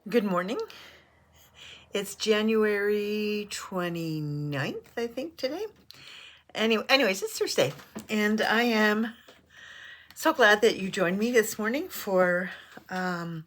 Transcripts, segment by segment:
Good morning. It's January 29th, I think, today. Anyways, it's Thursday, and I am so glad that you joined me this morning for some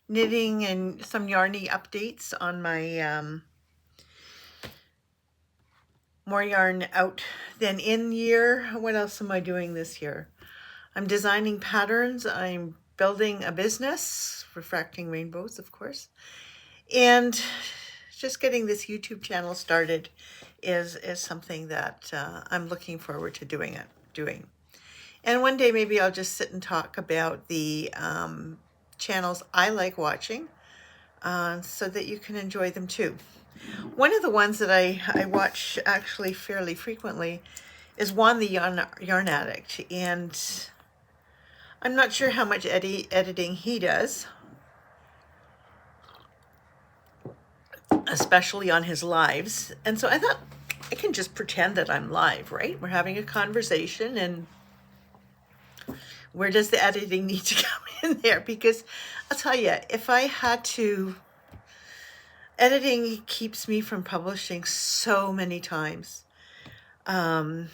knitting and some yarny updates on my More Yarn Out Than In year. What else am I doing this year? I'm designing patterns. I'm building a business, Refracting Rainbows, of course. And just getting this YouTube channel started is something that I'm looking forward to doing. And one day maybe I'll just sit and talk about the channels I like watching so that you can enjoy them too. One of the ones that I watch actually fairly frequently is Juan the Yarn Addict, and I'm not sure how much editing he does, especially on his lives. And so I thought I can just pretend that I'm live, right? We're having a conversation, and where does the editing need to come in there? Because I'll tell you, if I had to, editing keeps me from publishing so many times. And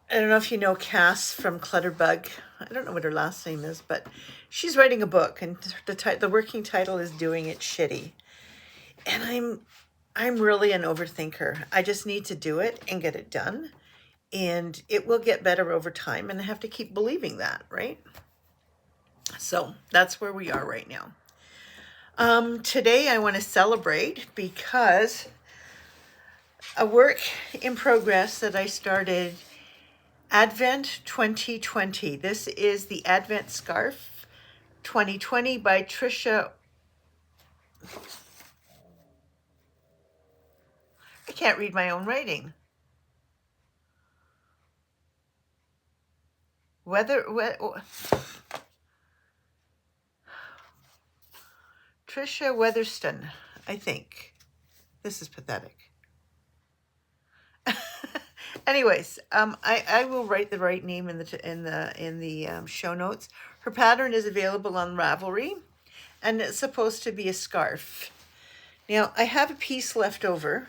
I don't know if you know Cass from Clutterbug. I don't know what her last name is, but she's writing a book, and the working title is Doing It Shitty. And I'm really an overthinker. I just need to do it and get it done, and it will get better over time, and I have to keep believing that, right? So that's where we are right now. Today I want to celebrate because a work in progress that I started, Advent 2020. This is the Advent Scarf 2020 by Trisha. I can't read my own writing. Trisha Weatherston, I think. This is pathetic. Anyways, I will write the right name in the show notes. Her pattern is available on Ravelry, and it's supposed to be a scarf. Now I have a piece left over,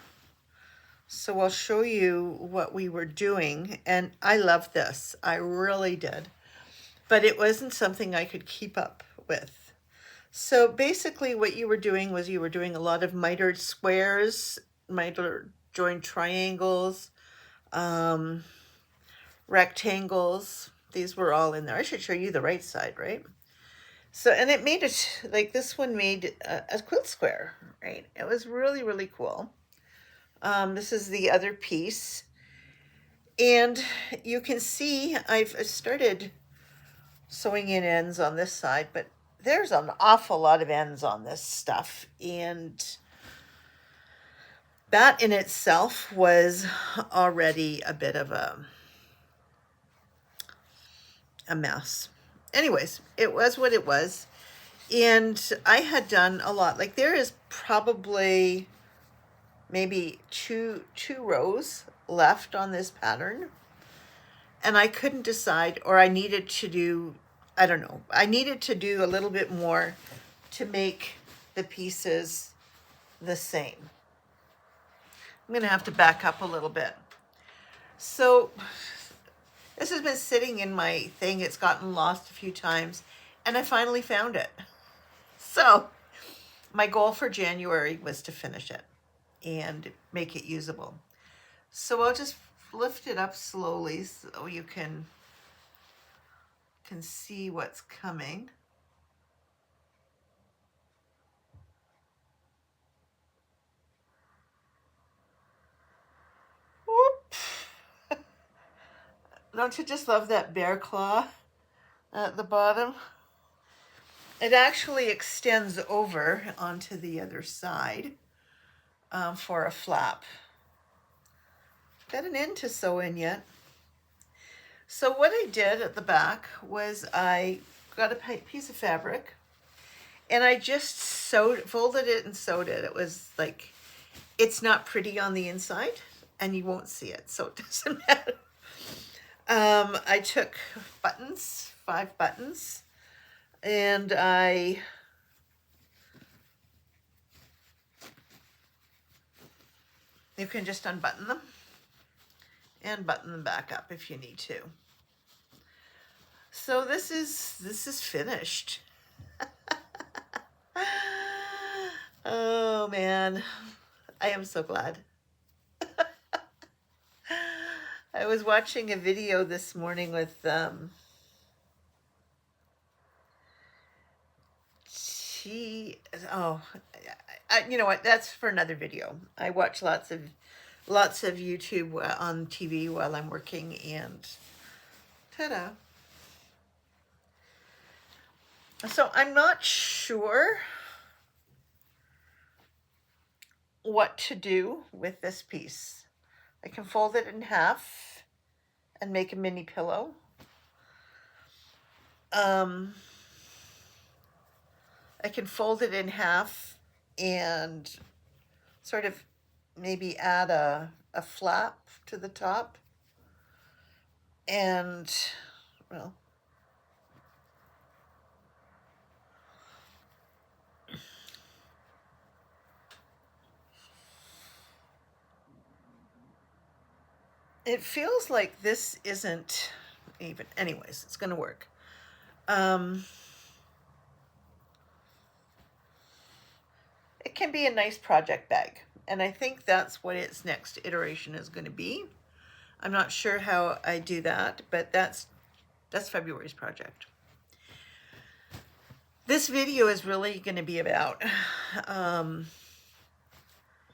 so I'll show you what we were doing, and I love this. I really did, but it wasn't something I could keep up with. So basically, what you were doing was you were doing a lot of mitered squares, mitered joined triangles, rectangles. These were all in there. I should show you the right side, right? So, and it made it, like this one made a quilt square, right? It was really, really cool. This is the other piece. And you can see I've started sewing in ends on this side, but there's an awful lot of ends on this stuff. And that in itself was already a bit of a mess. Anyways, it was what it was. And I had done a lot. Like there is probably maybe two rows left on this pattern. And I couldn't decide, or I needed to do, I don't know. I needed to do a little bit more to make the pieces the same. I'm going to have to back up a little bit. So this has been sitting in my thing. It's gotten lost a few times, and I finally found it. So my goal for January was to finish it and make it usable. So I'll just lift it up slowly so you can see what's coming. Whoop. Don't you just love that bear claw at the bottom? It actually extends over onto the other side for a flap. Got an end to sew in yet. So what I did at the back was I got a piece of fabric and I just folded it and sewed it. It was like, it's not pretty on the inside and you won't see it, so it doesn't matter. I took buttons, 5 buttons, and you can just unbutton them and button them back up if you need to. So this is finished. Oh man, I am so glad. I was watching a video this morning with you know what, that's for another video. I watch lots of YouTube on TV while I'm working, and ta-da. So I'm not sure what to do with this piece. I can fold it in half and make a mini pillow. I can fold it in half and sort of maybe add a flap to the top, and well, it feels like this isn't even, anyways, it's gonna work. It can be a nice project bag, and I think that's what its next iteration is going to be. I'm not sure how I do that, but that's February's project. This video is really going to be about,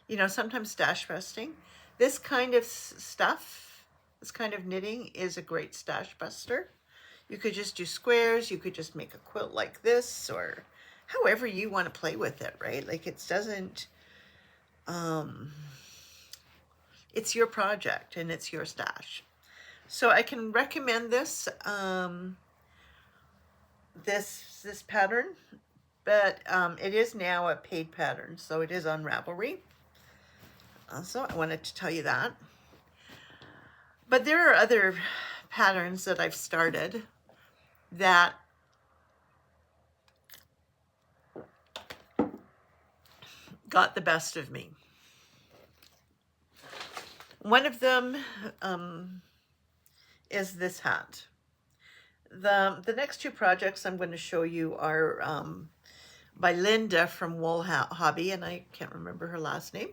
you know, sometimes stash busting. This kind of stuff, this kind of knitting is a great stash buster. You could just do squares, you could just make a quilt like this, or however you want to play with it, right? Like, it doesn't, it's your project and it's your stash. So I can recommend this, this pattern, but it is now a paid pattern, so it is on Ravelry. So I wanted to tell you that. But there are other patterns that I've started that got the best of me. One of them is this hat. The next 2 projects I'm going to show you are by Linda from Wool Hobby, and I can't remember her last name.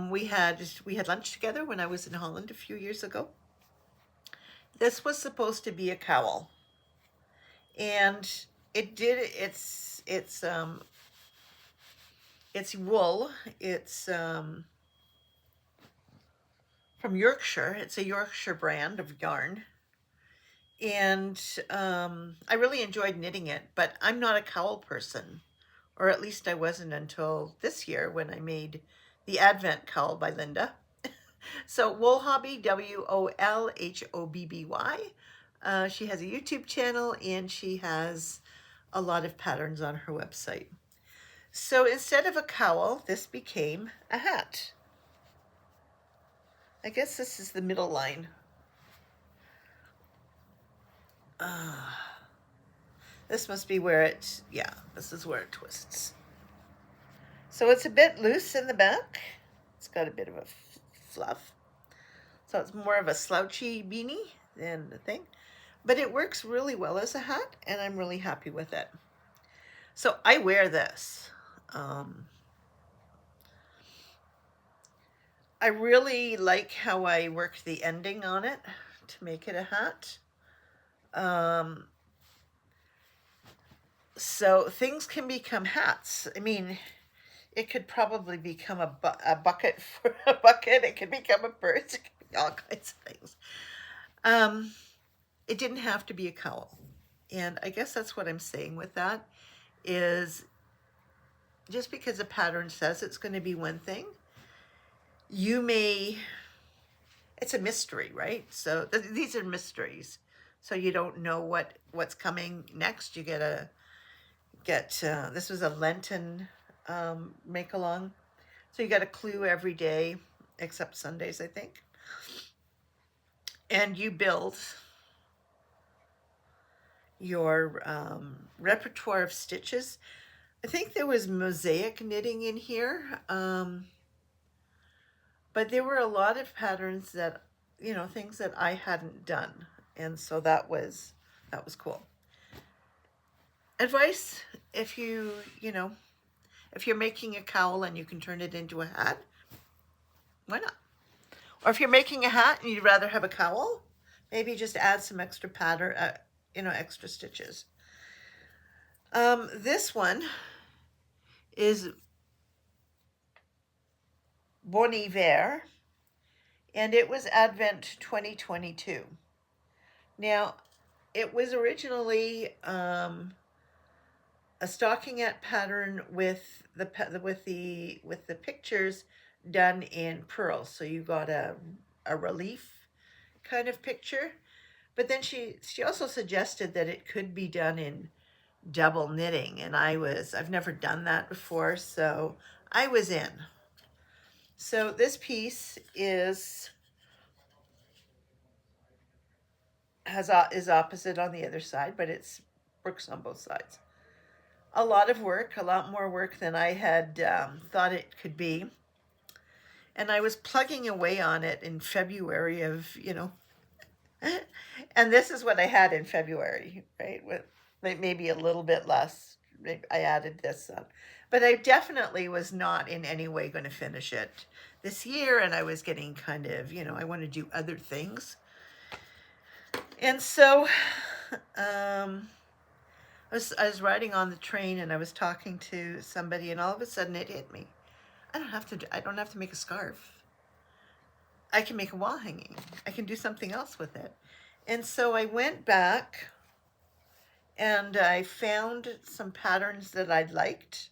We had lunch together when I was in Holland a few years ago. This was supposed to be a cowl, and it did. It's wool. It's from Yorkshire. It's a Yorkshire brand of yarn, and I really enjoyed knitting it, but I'm not a cowl person, or at least I wasn't until this year when I made the Advent cowl by Linda. So Wool Hobby, WOLHOBBY. She has a YouTube channel, and she has a lot of patterns on her website. So instead of a cowl, this became a hat. I guess this is the middle line. This must be where it, yeah, this is where it twists. So it's a bit loose in the back. It's got a bit of a fluff. So it's more of a slouchy beanie than the thing. But it works really well as a hat, and I'm really happy with it. So I wear this. I really like how I worked the ending on it to make it a hat. So things can become hats. I mean, it could probably become a bucket for a bucket. It could become a purse. It could be all kinds of things. It didn't have to be a cowl. And I guess that's what I'm saying with that, is just because a pattern says it's going to be one thing, you may, it's a mystery, right? So these are mysteries. So you don't know what's coming next. You this was a Lenten make along. So you got a clue every day, except Sundays, I think. and you build your repertoire of stitches. I think there was mosaic knitting in here, but there were a lot of patterns that, you know, things that I hadn't done, and so that was cool. Advice: if you know, if you're making a cowl and you can turn it into a hat, why not? Or if you're making a hat and you'd rather have a cowl, maybe just add some extra pattern, you know, extra stitches. This one is Bon Hiver, and it was Advent 2022. Now, it was originally a stockingette pattern with the pictures done in pearls. So you got a relief kind of picture. But then she also suggested that it could be done in double knitting, and I've never done that before, so I was in. So this piece is opposite on the other side, but it's works on both sides. A lot of work, a lot more work than I had thought it could be. And I was plugging away on it in February of, you know, and this is what I had in February, right? With maybe a little bit less. I added this on. But I definitely was not in any way going to finish it this year, and I was getting kind of, you know, I want to do other things. And so I was riding on the train, and I was talking to somebody, and all of a sudden it hit me. I don't have to make a scarf. I can make a wall hanging. I can do something else with it. And so I went back and I found some patterns that I liked.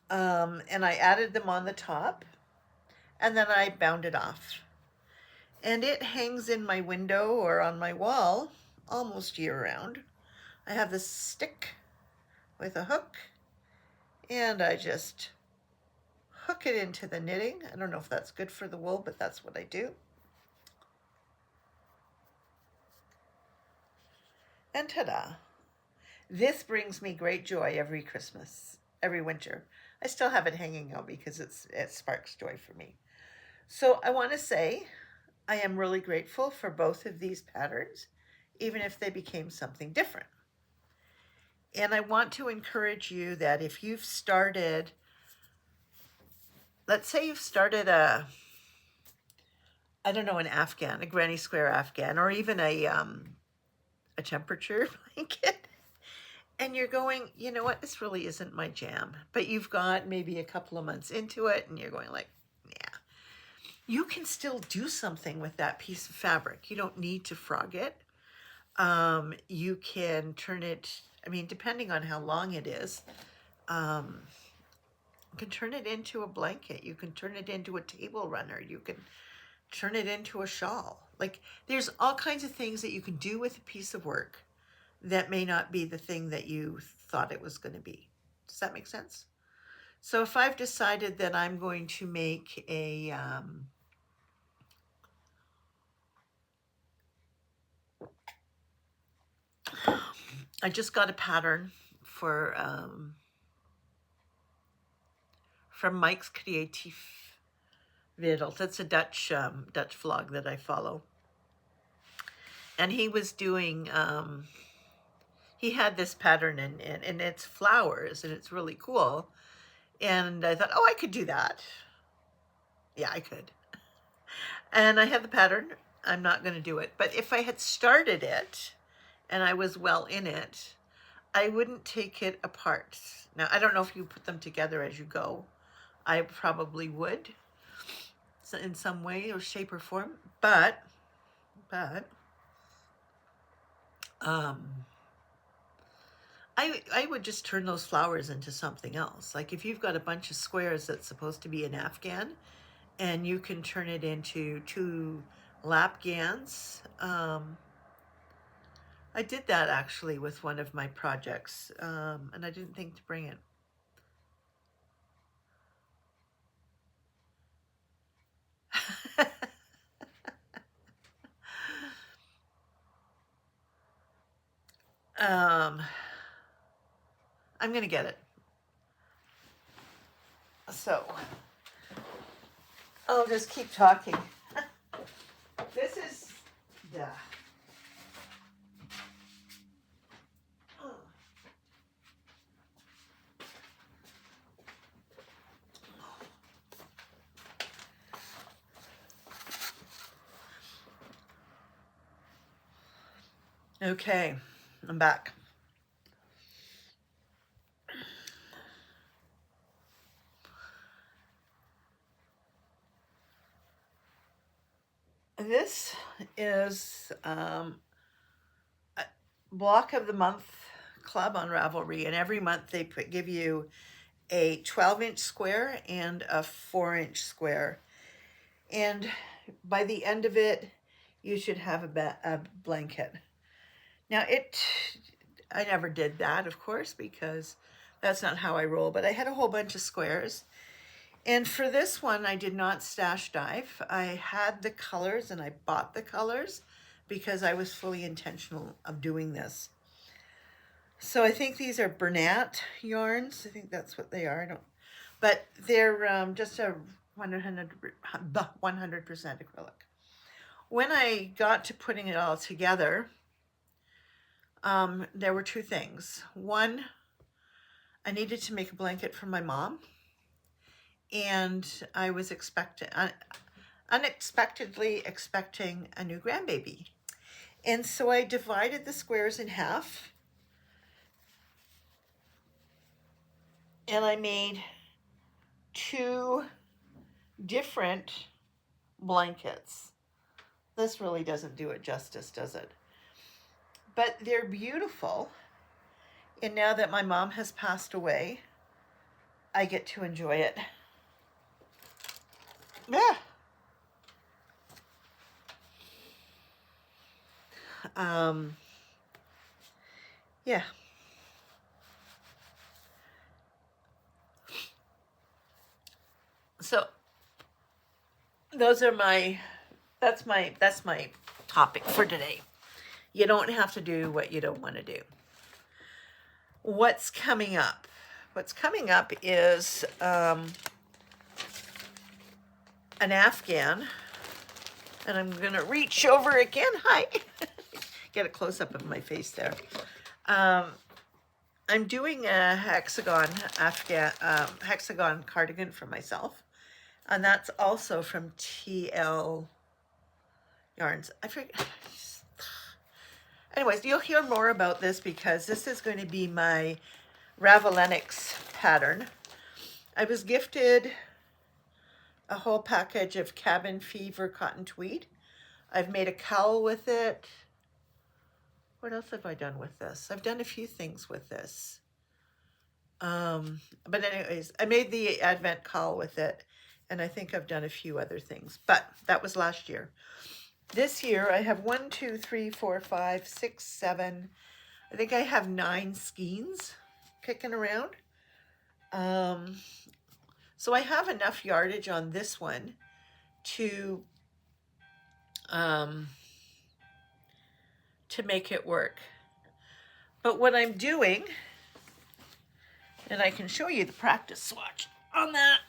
And I added them on the top, and then I bound it off. And it hangs in my window or on my wall almost year round. I have this stick with a hook, and I just hook it into the knitting. I don't know if that's good for the wool, but that's what I do. And ta-da! This brings me great joy every Christmas, every winter. I still have it hanging out because it sparks joy for me. So I want to say I am really grateful for both of these patterns, even if they became something different. And I want to encourage you that if you've started, let's say you've started I don't know, an Afghan, a granny square Afghan, or even a temperature blanket, and you're going, you know what, this really isn't my jam, but you've got maybe a couple of months into it, and you're going like, yeah, you can still do something with that piece of fabric. You don't need to frog it. You can turn it, I mean, depending on how long it is, you can turn it into a blanket. You can turn it into a table runner. You can turn it into a shawl. Like, there's all kinds of things that you can do with a piece of work that may not be the thing that you thought it was going to be. Does that make sense? So if I've decided that I'm going to make a I just got a pattern for from Mike's Creatief Wereld. That's a Dutch vlog that I follow, and he was doing he had this pattern and it's flowers, and it's really cool. And I thought, oh, I could do that. Yeah, I could. And I had the pattern. I'm not going to do it. But if I had started it and I was well in it, I wouldn't take it apart. Now, I don't know if you put them together as you go. I probably would in some way or shape or form. But I would just turn those flowers into something else. Like if you've got a bunch of squares that's supposed to be an Afghan, and you can turn it into 2 lapgans. I did that actually with one of my projects, and I didn't think to bring it. I'm gonna get it. So I'll just keep talking. This is, yeah. Okay, I'm back. This is a block of the month club on Ravelry, and every month they give you a 12-inch square and a 4-inch square, and by the end of it you should have a blanket. Now I never did that, of course, because that's not how I roll, but I had a whole bunch of squares. And for this one, I did not stash dive. I had the colors and I bought the colors because I was fully intentional of doing this. So I think these are Bernat yarns. I think that's what they are. But they're just a 100% acrylic. When I got to putting it all together, there were two things. One, I needed to make a blanket for my mom, and I was unexpectedly expecting a new grandbaby. And so I divided the squares in half, and I made two different blankets. This really doesn't do it justice, does it? But they're beautiful. And now that my mom has passed away, I get to enjoy it. Yeah. Yeah. So those are that's my topic for today. You don't have to do what you don't want to do. What's coming up? What's coming up is an Afghan, and I'm gonna reach over again. Hi. Get a close-up of my face there. I'm doing a hexagon cardigan for myself, and that's also from TL Yarns. I forget. Anyways, you'll hear more about this because this is going to be my Ravelenix pattern. I was gifted a whole package of Cabin Fever cotton tweed. I've made a cowl with it. What else have I done with this? I've done a few things with this. But anyways, I made the Advent cowl with it, and I think I've done a few other things, but that was last year. This year I have 1, 2, 3, 4, 5, 6, 7. I think I have 9 skeins kicking around. So I have enough yardage on this one to make it work. But what I'm doing, and I can show you the practice swatch on that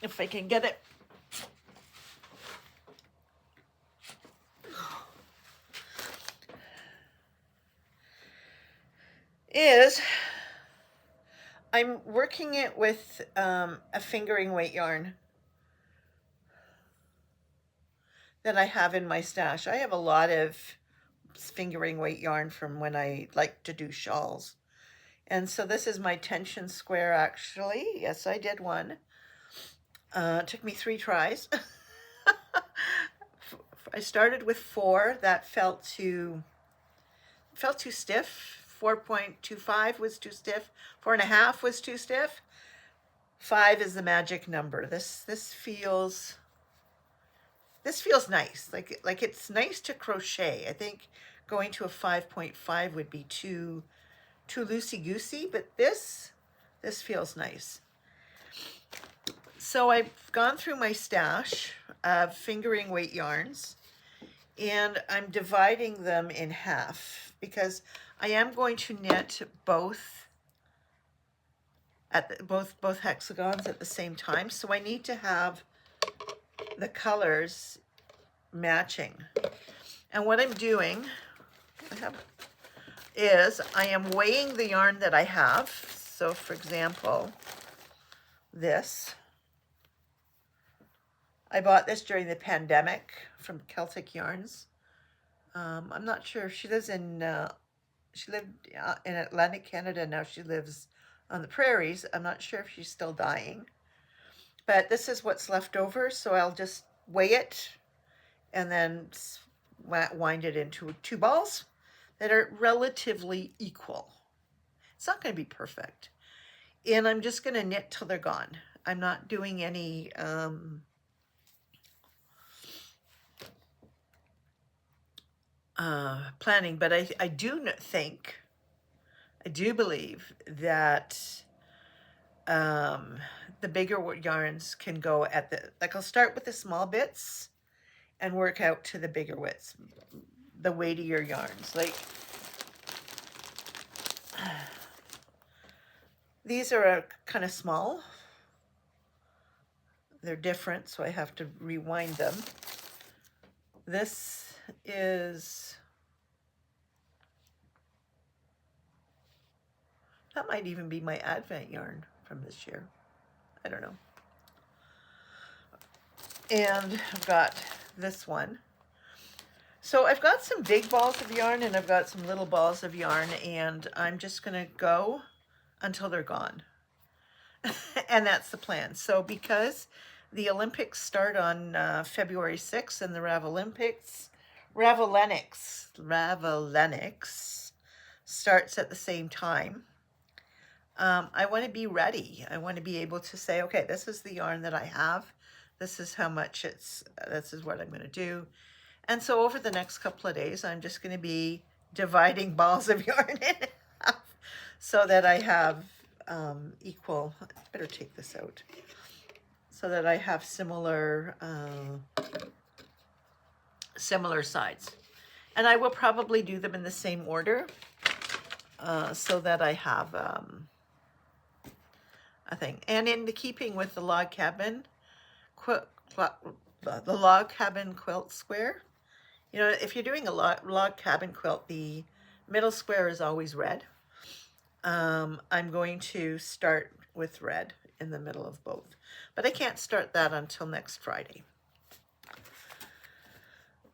if I can get it. Is I'm working it with a fingering weight yarn that I have in my stash. I have a lot of fingering weight yarn from when I like to do shawls. And so this is my tension square, actually. Yes, I did one. It took me 3 tries. I started with 4. That felt too stiff. 4.25 was too stiff. 4.5 was too stiff. 5 is the magic number. This feels nice. Like it's nice to crochet. I think going to a 5.5 would be too loosey-goosey, but this feels nice. So I've gone through my stash of fingering weight yarns, and I'm dividing them in half because I am going to knit both at both hexagons at the same time, so I need to have the colors matching. And what I'm doing is I am weighing the yarn that I have. So for example, this, I bought this during the pandemic from Celtic Yarns. I'm not sure, she lives in she lived in Atlantic Canada. Now she lives on the prairies. I'm not sure if she's still dying, but this is what's left over. So I'll just weigh it and then wind it into 2 balls that are relatively equal. It's not going to be perfect. And I'm just going to knit till they're gone. I'm not doing any planning, but I do think, I do believe that the bigger yarns can go at the, like I'll start with the small bits and work out to the bigger widths, the weightier yarns. Like these are kind of small. They're different, so I have to rewind them. This is, that might even be my Advent yarn from this year. I don't know. And I've got this one. So I've got some big balls of yarn and I've got some little balls of yarn, and I'm just gonna go until they're gone. And that's the plan. So because the Olympics start on February 6th and the Ravelenics starts at the same time, I want to be ready. I want to be able to say, okay, this is the yarn that I have. This is how much this is what I'm going to do. And so over the next couple of days, I'm just going to be dividing balls of yarn in half so that I have equal, I better take this out, so that I have similar sides. And I will probably do them in the same order so that I have a thing. And in the keeping with the log cabin quilt square, you know, if you're doing a log cabin quilt, the middle square is always red. I'm going to start with red in the middle of both, but I can't start that until next Friday.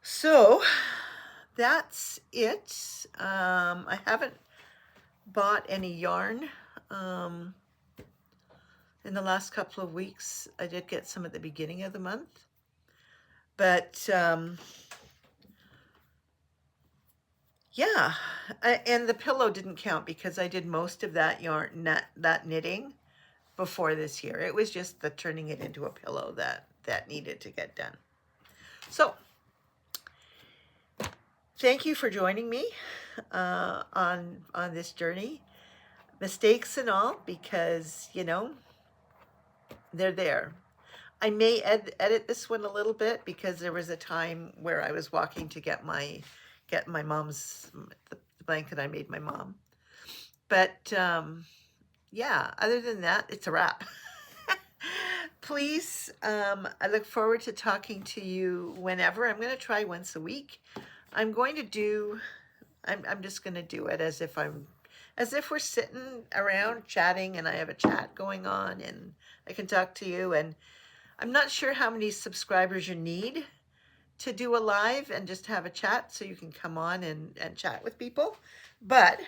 So that's it. I haven't bought any yarn in the last couple of weeks. I did get some at the beginning of the month, but yeah, and the pillow didn't count because I did most of that yarn, that knitting before this year. It was just the turning it into a pillow that needed to get done. So thank you for joining me on this journey, mistakes and all, because you know they're there. I may edit this one a little bit because there was a time where I was walking to get my mom's, the blanket I made my mom. But yeah, other than that, it's a wrap. Please, I look forward to talking to you whenever. I'm going to try once a week. I'm just going to do it as if we're sitting around chatting and I have a chat going on and I can talk to you. And I'm not sure how many subscribers you need to do a live and just have a chat so you can come on and chat with people, but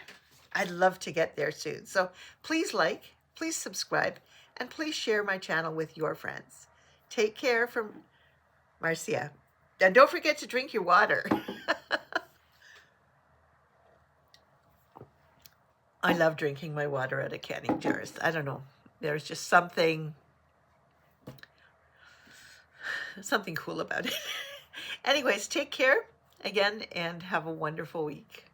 I'd love to get there soon. So please like, please subscribe, and please share my channel with your friends. Take care from Marcia. And don't forget to drink your water. I love drinking my water out of canning jars. I don't know. There's just something cool about it. Anyways, take care again and have a wonderful week.